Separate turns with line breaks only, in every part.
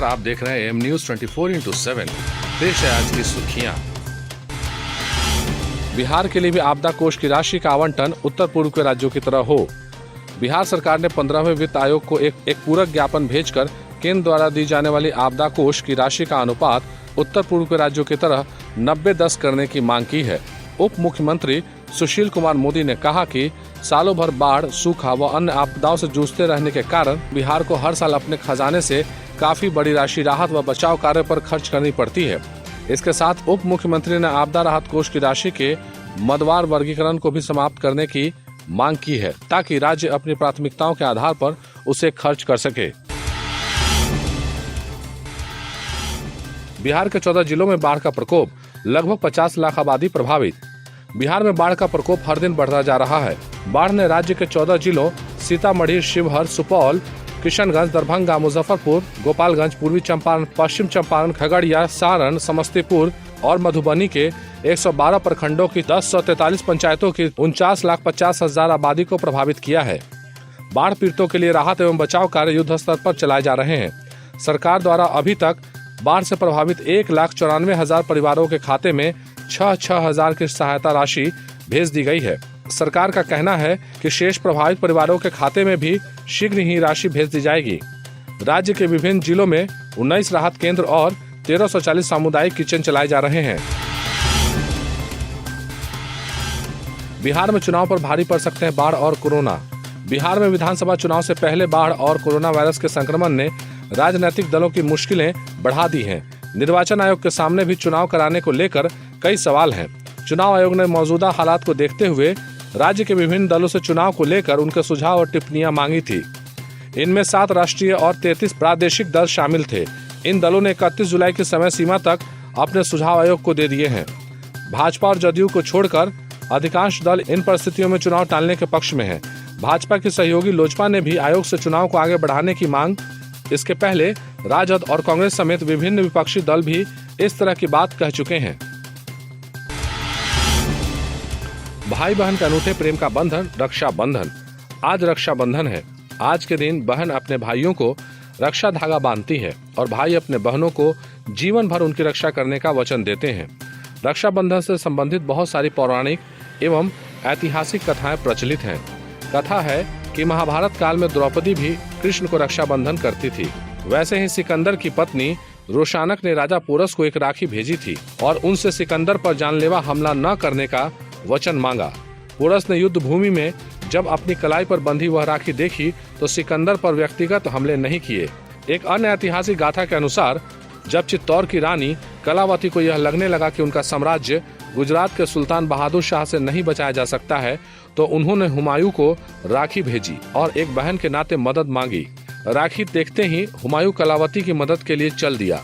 नमस्कार, आप देख रहे हैं एम न्यूज 24x7। पेश है आज की सुर्खियां। बिहार के लिए भी आपदा कोष की राशि का आवंटन उत्तर पूर्व के राज्यों की तरह हो। बिहार सरकार ने 15वें वित्त आयोग को एक पूरक ज्ञापन भेजकर केंद्र द्वारा दी जाने वाली आपदा कोष की राशि का अनुपात उत्तर पूर्व के राज्यों की तरह 90-10 करने की मांग की है। उप मुख्यमंत्री सुशील कुमार मोदी ने कहा कि सालों भर बाढ़, सूखा व अन्य आपदाओं से जूझते रहने के कारण बिहार को हर साल अपने खजाने से काफी बड़ी राशि राहत व बचाव कार्य पर खर्च करनी पड़ती है। इसके साथ उप मुख्यमंत्री ने आपदा राहत कोष की राशि के मदवार वर्गीकरण को भी समाप्त करने की मांग की है, ताकि राज्य अपनी प्राथमिकताओं के आधार पर उसे खर्च कर सके। बिहार के 14 जिलों में बाढ़ का प्रकोप, लगभग 50 लाख आबादी प्रभावित। बिहार में बाढ़ का प्रकोप हर दिन बढ़ता जा रहा है। बाढ़ ने राज्य के 14 जिलों सीतामढ़ी, शिवहर, सुपौल, किशनगंज, दरभंगा, मुजफ्फरपुर, गोपालगंज, पूर्वी चंपारण, पश्चिम चंपारण, खगड़िया, सारण, समस्तीपुर और मधुबनी के 112 प्रखंडों की 1043 पंचायतों की 49,50,000 आबादी को प्रभावित किया है। बाढ़ पीड़ितों के लिए राहत एवं बचाव कार्य युद्ध स्तर पर चलाए जा रहे हैं। सरकार द्वारा अभी तक बाढ़ से प्रभावित 1,94,000 परिवारों के खाते में 6,000 की सहायता राशि भेज दी गई है। सरकार का कहना है कि शेष प्रभावित परिवारों के खाते में भी शीघ्र ही राशि भेज दी जाएगी। राज्य के विभिन्न जिलों में 19 राहत केंद्र और 1340 सामुदायिक किचन चलाए जा रहे हैं। बिहार में चुनाव पर भारी पड़ सकते हैं बाढ़ और कोरोना। बिहार में विधानसभा चुनाव से पहले बाढ़ और कोरोना वायरस के संक्रमण ने राजनीतिक दलों की मुश्किलें बढ़ा दी हैं। निर्वाचन आयोग के सामने भी चुनाव कराने को लेकर कई सवाल हैं। चुनाव आयोग ने मौजूदा हालात को देखते हुए राज्य के विभिन्न दलों से चुनाव को लेकर उनके सुझाव और टिप्पणियां मांगी थी। इनमें 7 राष्ट्रीय और 33 प्रादेशिक दल शामिल थे। इन दलों ने 31 जुलाई की समय सीमा तक अपने सुझाव आयोग को दे दिए हैं। भाजपा और जदयू को छोड़कर अधिकांश दल इन परिस्थितियों में चुनाव टालने के पक्ष में हैं। भाजपा की सहयोगी लोजपा ने भी आयोग से चुनाव को आगे बढ़ाने की मांग। इसके पहले राजद और कांग्रेस समेत विभिन्न विपक्षी दल भी इस तरह की बात कह चुके हैं। भाई बहन के अनूठे प्रेम का बंधन, रक्षाबंधन। आज रक्षाबंधन है। आज के दिन बहन अपने भाइयों को रक्षा धागा बांधती है और भाई अपने बहनों को जीवन भर उनकी रक्षा करने का वचन देते हैं। रक्षाबंधन से संबंधित बहुत सारी पौराणिक एवं ऐतिहासिक कथाएं प्रचलित हैं। कथा है कि महाभारत काल में द्रौपदी भी कृष्ण को रक्षाबंधन करती थी। वैसे ही सिकंदर की पत्नी रोशानक ने राजा पोरस को एक राखी भेजी थी और उनसे सिकंदर पर जानलेवा हमला न करने का वचन मांगा। पोरस ने युद्ध भूमि में जब अपनी कलाई पर बंधी वह राखी देखी तो सिकंदर पर व्यक्तिगत हमले नहीं किए। एक अन्य ऐतिहासिक गाथा के अनुसार जब चित्तौड़ की रानी कलावती को यह लगने लगा कि उनका साम्राज्य गुजरात के सुल्तान बहादुर शाह से नहीं बचाया जा सकता है, तो उन्होंने हुमायूं को राखी भेजी और एक बहन के नाते मदद मांगी। राखी देखते ही हुमायूं कलावती की मदद के लिए चल दिया।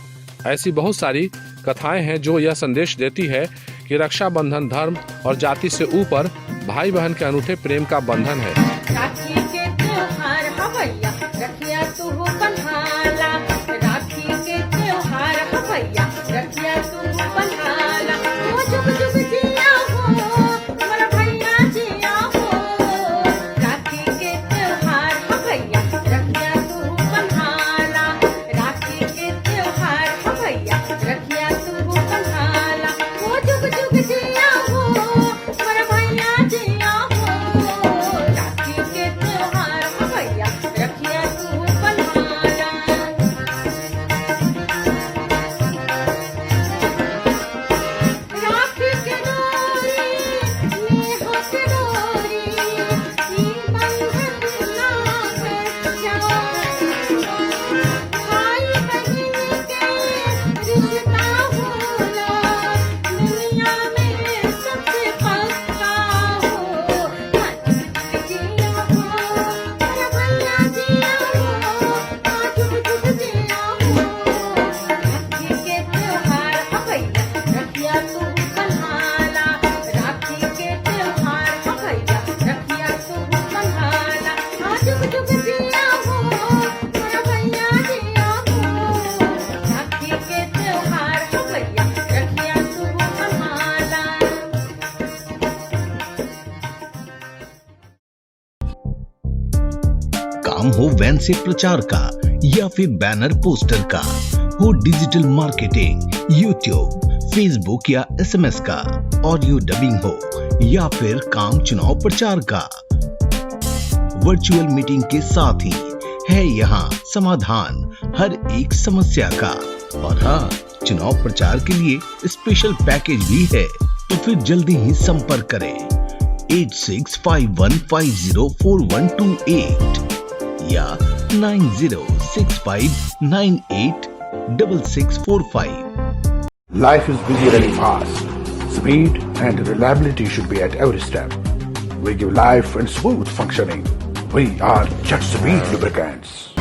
ऐसी बहुत सारी कथाएं हैं जो यह संदेश देती है कि रक्षाबंधन धर्म और जाति से ऊपर भाई बहन के अनूठे प्रेम का बंधन है।
राखी के त्योहार हवैया, रखिया तू बन्हाला। राखी के त्योहार हवैया, रखिया तू बन्हाला। वो जुग जुग जिया हो, मोर भैया जिया हो। राखी के त्योहार हवैया, रखिया तू बन्हाला। राखी के त्योहार हवैया, रखिया तू बन्हाला। वो जुग जुग जिया हो, मोर भैया जिया हो। राखी के त्योहार हवैया, रखिया तू बन्हाला। राखी के डोरी, नेह के डोरी, ई बंधन ना कट जाओ। भाई बहन के रिश्ता होला, दुनिया में सबसे पक्का हो। जिया हो, मेरा भैया जिया हो, जुग जुग जिया हो। राखी के त्योहार हवैया, रखिया तू बन्हाला। राखी के त्योहार हवैया, रखिया तू बन्हाला। जुग जुग जिया हो, मेरा भैया जिया हो। राखी के त्योहार हवैया, रखिया तू बन्हाला।
काम हो वैन से प्रचार का या फिर बैनर पोस्टर का, हो डिजिटल मार्केटिंग, यूट्यूब, फेसबुक या एसएमएस का, ऑडियो डबिंग हो या फिर काम चुनाव प्रचार का, वर्चुअल मीटिंग के साथ ही है यहाँ समाधान हर एक समस्या का। और हाँ, चुनाव प्रचार के लिए स्पेशल पैकेज भी है, तो फिर जल्दी ही संपर्क करें 8651504128 या 9065986645।
Life is busy running fast. Speed and reliability should be at every step. We give life and smooth functioning. We are Jet Speed Lubricants.